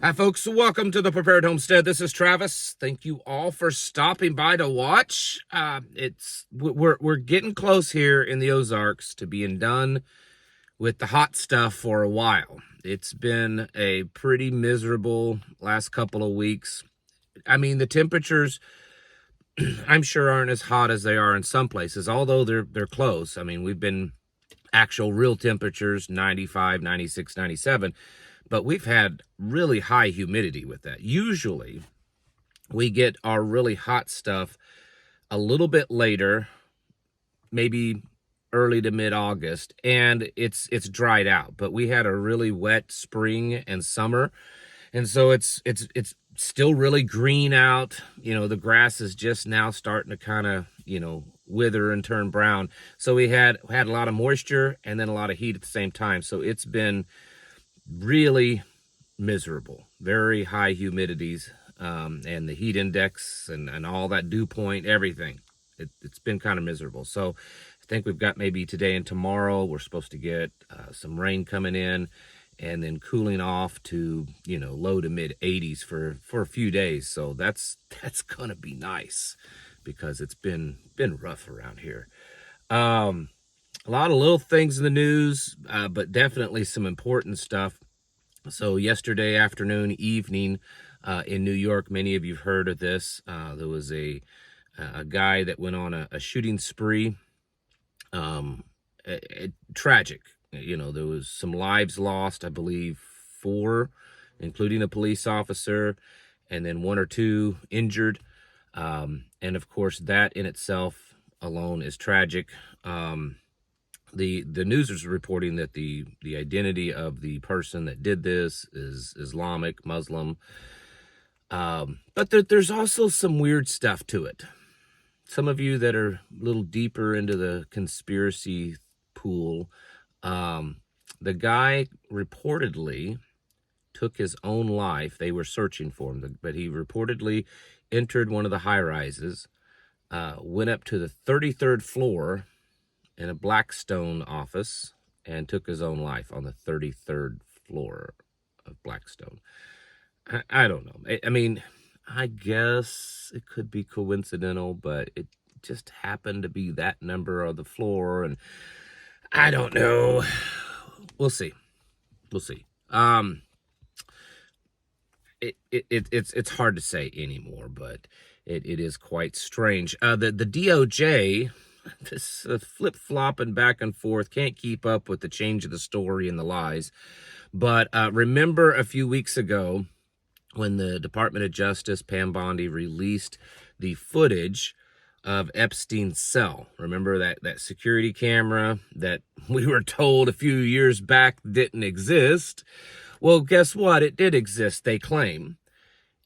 Hi, folks. Welcome to the Prepared Homestead. This is Travis. Thank you all for stopping by to watch. We're getting close here in the Ozarks to being done with the hot stuff for a while. It's been a pretty miserable last couple of weeks. I mean, the temperatures, I'm sure, aren't as hot as they are in some places, although they're close. I mean, we've been actual real temperatures 95, 96, 97. But we've had really high humidity with that. Usually, we get our really hot stuff a little bit later, maybe early to mid-August, and it's dried out. But we had a really wet spring and summer, and so it's still really green out. You know, the grass is just now starting to kind of, wither and turn brown. So we had a lot of moisture and then a lot of heat at the same time. So it's been really miserable, very high humidities, and the heat index and all that dew point, everything. It's been kind of miserable. So I think we've got maybe today and tomorrow, we're supposed to get some rain coming in and then cooling off to, low to mid 80s for a few days. So that's going to be nice because it's been rough around here. A lot of little things in the news, but definitely some important stuff. So yesterday afternoon, evening, in New York, many of you have heard of this. There was a guy that went on a shooting spree. Tragic. There was some lives lost, I believe 4, including a police officer, and then 1 or 2 injured. And of course, that in itself alone is tragic. The news is reporting that the identity of the person that did this is Islamic, Muslim. But there's also some weird stuff to it. Some of you that are a little deeper into the conspiracy pool, the guy reportedly took his own life. They were searching for him, but he reportedly entered one of the high-rises, went up to the 33rd floor in a Blackstone office and took his own life on the 33rd floor of Blackstone. I don't know. I mean, I guess it could be coincidental, but it just happened to be that number of the floor, and I don't know. We'll see. It's hard to say anymore, but it is quite strange. The DOJ, this flip-flopping back and forth, can't keep up with the change of the story and the lies. But remember a few weeks ago when the Department of Justice, Pam Bondi, released the footage of Epstein's cell. Remember that security camera that we were told a few years back didn't exist? Well, guess what? It did exist, they claim.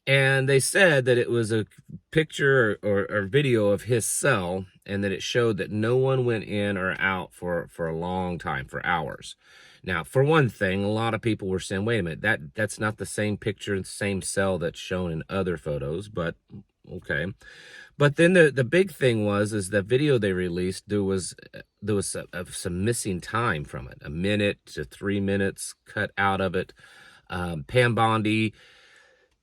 And they said that it was a picture or video of his cell, and that it showed that no one went in or out for a long time, for hours. Now, for one thing, a lot of people were saying, wait a minute, that's not the same picture and same cell that's shown in other photos, but okay. But then the big thing is the video they released, there was some missing time from it, 1 minute to 3 minutes cut out of it. Pam Bondi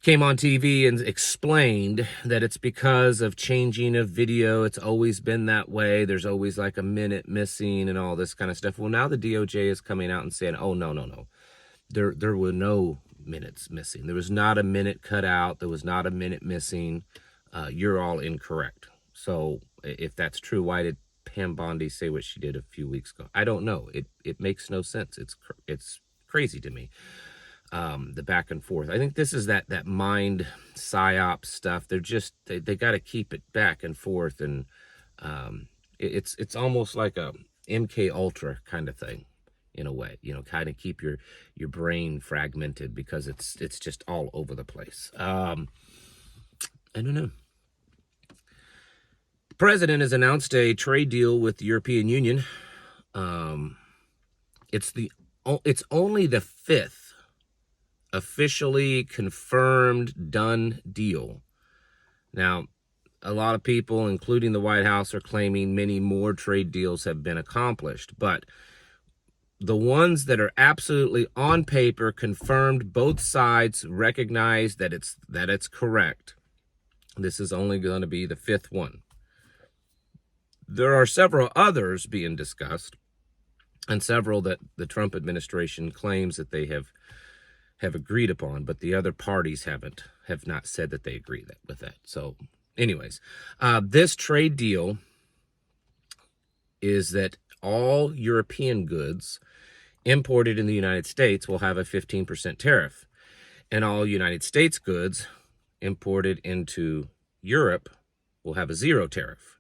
came on TV and explained that it's because of changing of video. It's always been that way. There's always like 1 minute missing and all this kind of stuff. Well, now the DOJ is coming out and saying, oh, no. There were no minutes missing. There was not 1 minute cut out. There was not 1 minute missing. You're all incorrect. So if that's true, why did Pam Bondi say what she did a few weeks ago? I don't know. It makes no sense. It's crazy to me. The back and forth. I think this is that mind psyop stuff. They got to keep it back and forth, and it's almost like a MK Ultra kind of thing, in a way. Kind of keep your brain fragmented because it's just all over the place. I don't know. The president has announced a trade deal with the European Union. It's only the 5th officially confirmed done deal. Now, a lot of people, including the White House, are claiming many more trade deals have been accomplished, but the ones that are absolutely on paper, confirmed, both sides recognize that it's correct. This is only going to be the fifth one. There are several others being discussed, and several that the Trump administration claims that they have agreed upon, but the other parties have not said that they agree with that. So anyways, this trade deal is that all European goods imported in the United States will have a 15% tariff, and all United States goods imported into Europe will have a 0 tariff.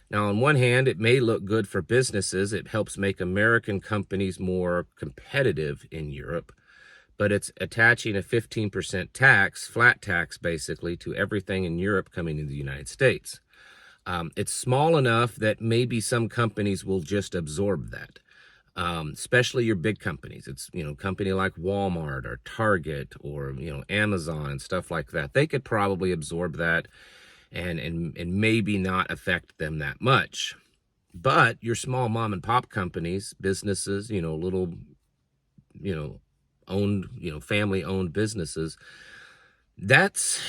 Now, on one hand, it may look good for businesses. It helps make American companies more competitive in Europe, but it's attaching a 15% tax, flat tax basically, to everything in Europe coming into the United States. It's small enough that maybe some companies will just absorb that, especially your big companies. It's, company like Walmart or Target or, Amazon and stuff like that. They could probably absorb that and maybe not affect them that much. But your small mom and pop companies, businesses, little, owned, family owned businesses, that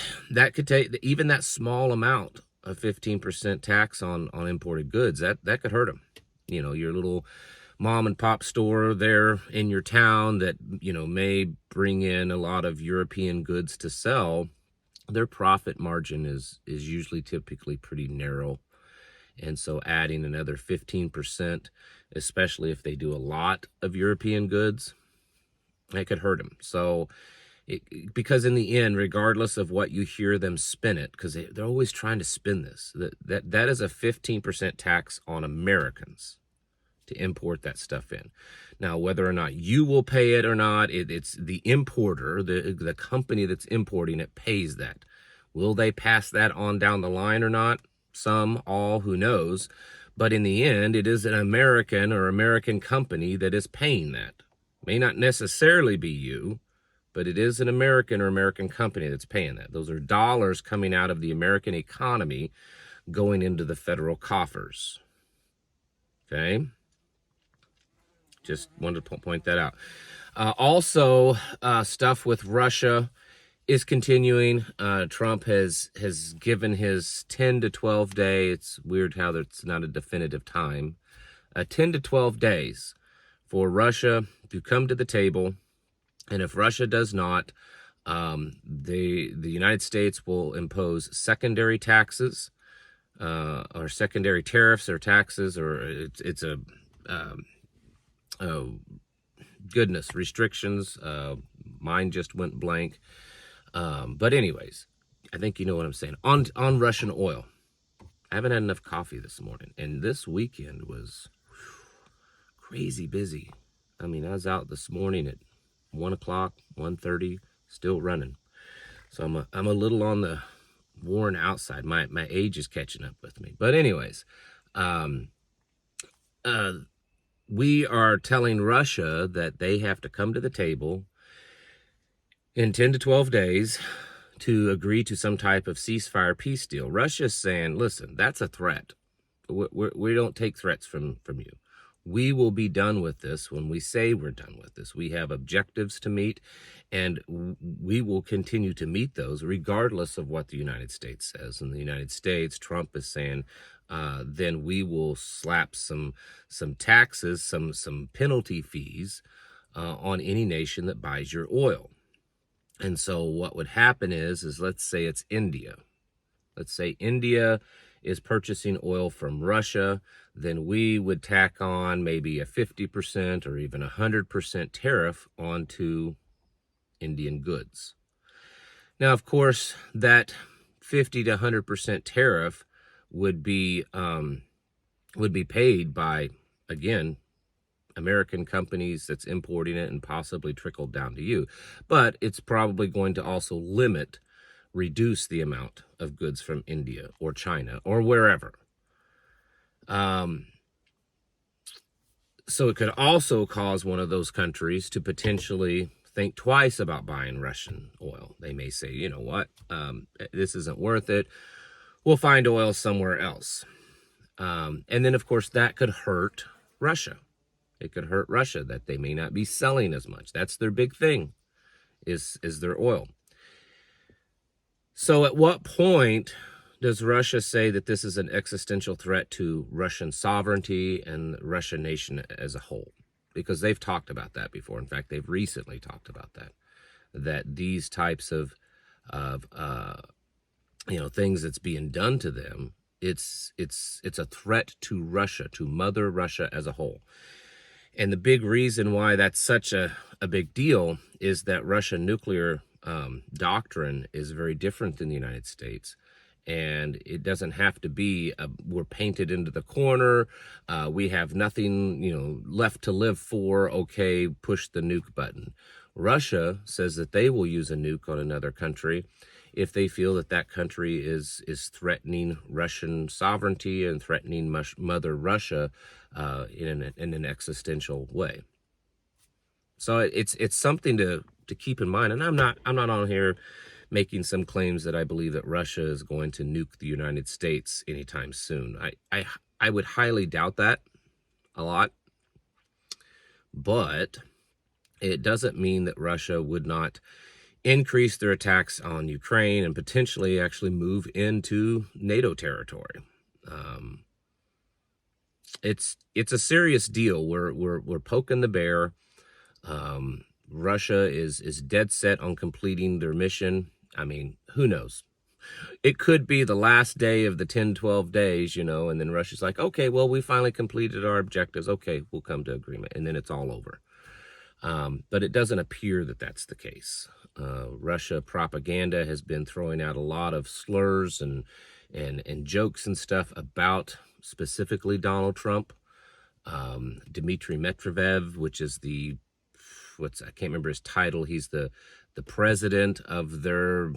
could take even that small amount of 15% tax on imported goods. That could hurt them. Your little mom and pop store there in your town that, may bring in a lot of European goods to sell. Their profit margin is usually typically pretty narrow. And so adding another 15%, especially if they do a lot of European goods, that could hurt them. So, because in the end, regardless of what you hear them spin it, because they're always trying to spin this, that is a 15% tax on Americans to import that stuff in. Now, whether or not you will pay it or not, it's the importer, the company that's importing it pays that. Will they pass that on down the line or not? Some, all, who knows? But in the end, it is an American or American company that is paying that. May not necessarily be you, but it is an American or American company that's paying that. Those are dollars coming out of the American economy going into the federal coffers. Okay? Just wanted to point that out. Also, stuff with Russia is continuing. Trump has given his 10 to 12 day, it's weird how it's not a definitive time, 10 to 12 days for Russia to come to the table. And if Russia does not, the United States will impose secondary taxes, or secondary tariffs or taxes, or it's a goodness, restrictions. Mine just went blank. But anyways, I think you know what I'm saying. On Russian oil. I haven't had enough coffee this morning, and this weekend was crazy busy. I mean, I was out this morning at 1 o'clock, 1:30, still running. So I'm a little on the worn out side. My age is catching up with me. But anyways, we are telling Russia that they have to come to the table in 10 to 12 days to agree to some type of ceasefire peace deal. Russia's saying, listen, that's a threat. We don't take threats from you. We will be done with this when we say we're done with this. We have objectives to meet, and we will continue to meet those regardless of what the United States says. In the United States, Trump is saying, then we will slap some taxes, some penalty fees on any nation that buys your oil. And so what would happen is let's say it's India. Let's say India is purchasing oil from Russia, then we would tack on maybe a 50% or even 100% tariff onto Indian goods. Now, of course, that 50 to 100% tariff would be paid by, again, American companies that's importing it and possibly trickled down to you. But it's probably going to also reduce the amount of goods from India or China or wherever. So it could also cause one of those countries to potentially think twice about buying Russian oil. They may say, you know what, this isn't worth it. We'll find oil somewhere else. And then, of course, that could hurt Russia. It could hurt Russia, that they may not be selling as much. That's their big thing, is their oil. So at what point does Russia say that this is an existential threat to Russian sovereignty and Russian nation as a whole? Because they've talked about that before. In fact, they've recently talked about that these types of things that's being done to them, it's a threat to Russia, to Mother Russia as a whole. And the big reason why that's such a big deal is that Russian nuclear doctrine is very different than the United States. And it doesn't have to be, we're painted into the corner, we have nothing, left to live for, okay, push the nuke button. Russia says that they will use a nuke on another country if they feel that that country is threatening Russian sovereignty and threatening Mother Russia in an existential way. So it's something to keep in mind. And I'm not on here making some claims that I believe that Russia is going to nuke the United States anytime soon. I would highly doubt that a lot. But it doesn't mean that Russia would not increase their attacks on Ukraine and potentially actually move into NATO territory. It's a serious deal. We're poking the bear. Russia is dead set on completing their mission. I mean, who knows? It could be the last day of the 10, 12 days, and then Russia's like, okay, well, we finally completed our objectives. Okay, we'll come to agreement. And then it's all over. But it doesn't appear that that's the case. Russia propaganda has been throwing out a lot of slurs and jokes and stuff about specifically Donald Trump. Dmitry Medvedev, which is I can't remember his title. He's the president of their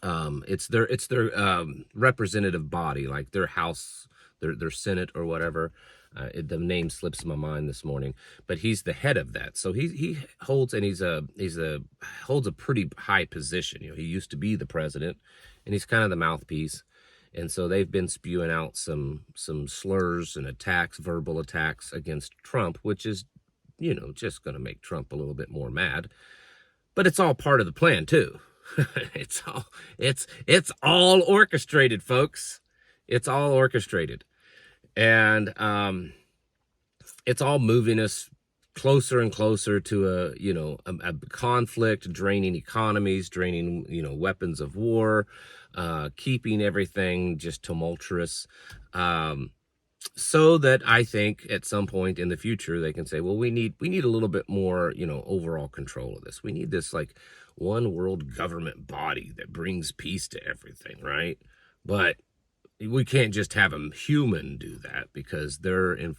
it's their representative body, like their house, their Senate or whatever. The name slips my mind this morning, but he's the head of that. So he holds, and holds a pretty high position. He used to be the president, and he's kind of the mouthpiece. And so they've been spewing out some slurs and attacks, verbal attacks against Trump, which is, just going to make Trump a little bit more mad. But it's all part of the plan too. It's all orchestrated, folks. It's all orchestrated. And it's all moving us closer and closer to a conflict, draining economies, draining, weapons of war, keeping everything just tumultuous. So that I think at some point in the future, they can say, well, we need a little bit more, overall control of this. We need this like one world government body that brings peace to everything, right? But we can't just have a human do that, because a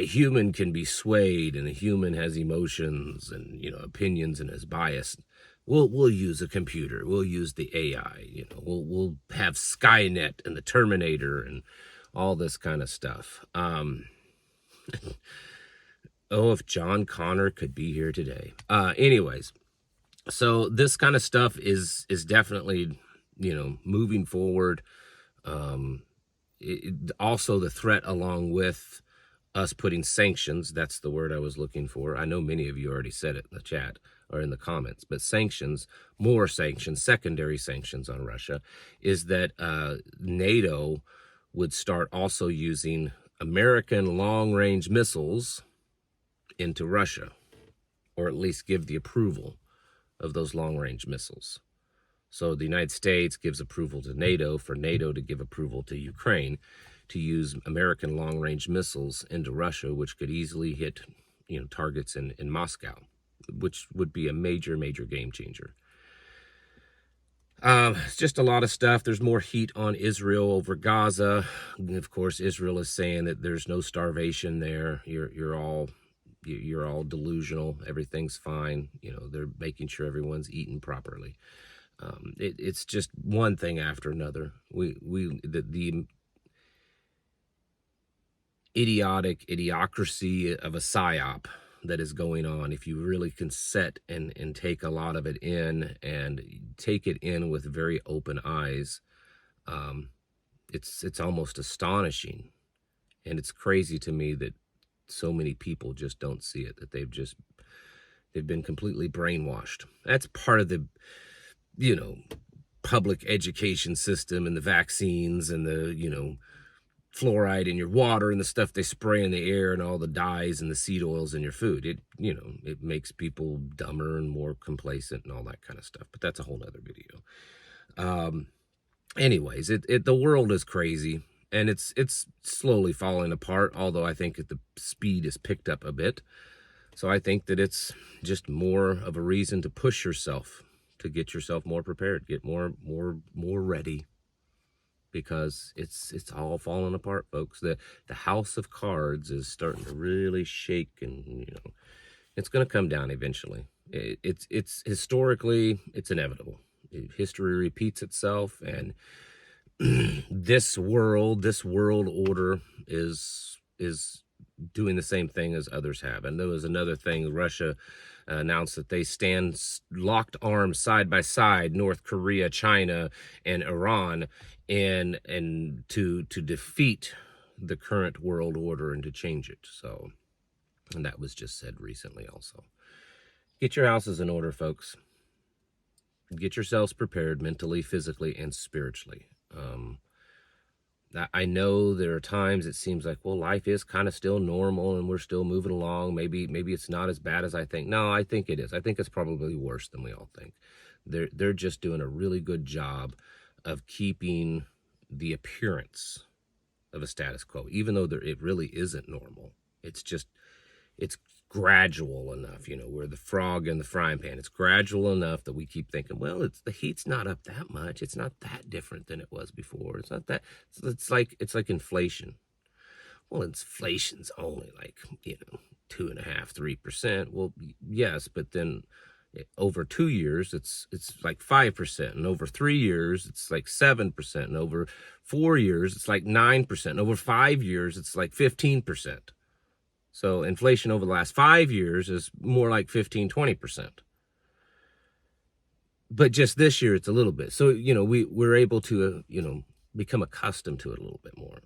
human can be swayed, and a human has emotions and, opinions and is biased. We'll use a computer. We'll use the AI. We'll have Skynet and the Terminator and all this kind of stuff. Oh, if John Connor could be here today. Anyways, so this kind of stuff is definitely, moving forward. Also the threat along with us putting sanctions, that's the word I was looking for. I know many of you already said it in the chat or in the comments, but sanctions, more sanctions, secondary sanctions on Russia, is that NATO would start also using American long-range missiles into Russia, or at least give the approval of those long-range missiles. So the United States gives approval to NATO for NATO to give approval to Ukraine to use American long-range missiles into Russia, which could easily hit, targets in Moscow, which would be a major, major game changer. It's just a lot of stuff. There's more heat on Israel over Gaza. And of course, Israel is saying that there's no starvation there. You're all delusional. Everything's fine. They're making sure everyone's eating properly. It's just one thing after another. The idiotic idiocracy of a psyop that is going on, if you really can sit and take a lot of it in and take it in with very open eyes, it's almost astonishing. And it's crazy to me that so many people just don't see it, that they've been completely brainwashed. That's part of the, you know, public education system and the vaccines and the, you know, fluoride in your water and the stuff they spray in the air and all the dyes and the seed oils in your food. It, you know, it makes people dumber and more complacent and all that kind of stuff. But that's a whole nother video. Anyways, the world is crazy, and it's slowly falling apart, although I think the speed is picked up a bit. So I think that it's just more of a reason to push yourself, to get yourself more prepared, get more ready, because it's all falling apart, folks. The house of cards is starting to really shake, and you know, it's going to come down eventually. It's historically, it's inevitable. History repeats itself, and this world order is doing the same thing as others have. And there was another thing. Russia announced that they stand locked arms side by side, North Korea, China, and Iran, and to defeat the current world order and to change it. So, and that was just said recently also. Get your houses in order, folks. Get yourselves prepared mentally, physically, and spiritually. I know there are times it seems like, well, life is kind of still normal and we're still moving along. Maybe it's not as bad as I think. No, I think it is. I think it's probably worse than we all think. They're just doing a really good job of keeping the appearance of a status quo, even though it really isn't normal. It's gradual enough, you know, we're the frog in the frying pan. It's gradual enough that we keep thinking, well, the heat's not up that much. It's not that different than it was before. It's not that. It's like inflation. Well, inflation's only like, you know, 2.5%, 3%. Well, yes, but then over 2 years, it's like 5%, and over 3 years, it's like 7%, and over 4 years, it's like 9%, and over 5 years, it's like 15%. So inflation over the last 5 years is more like 15, 20%. But just this year, it's a little bit. So, you know, we're able to, you know, become accustomed to it a little bit more.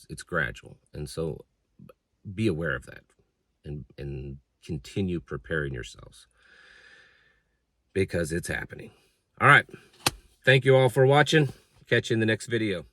It's gradual. And so be aware of that, and continue preparing yourselves, because it's happening. All right. Thank you all for watching. Catch you in the next video.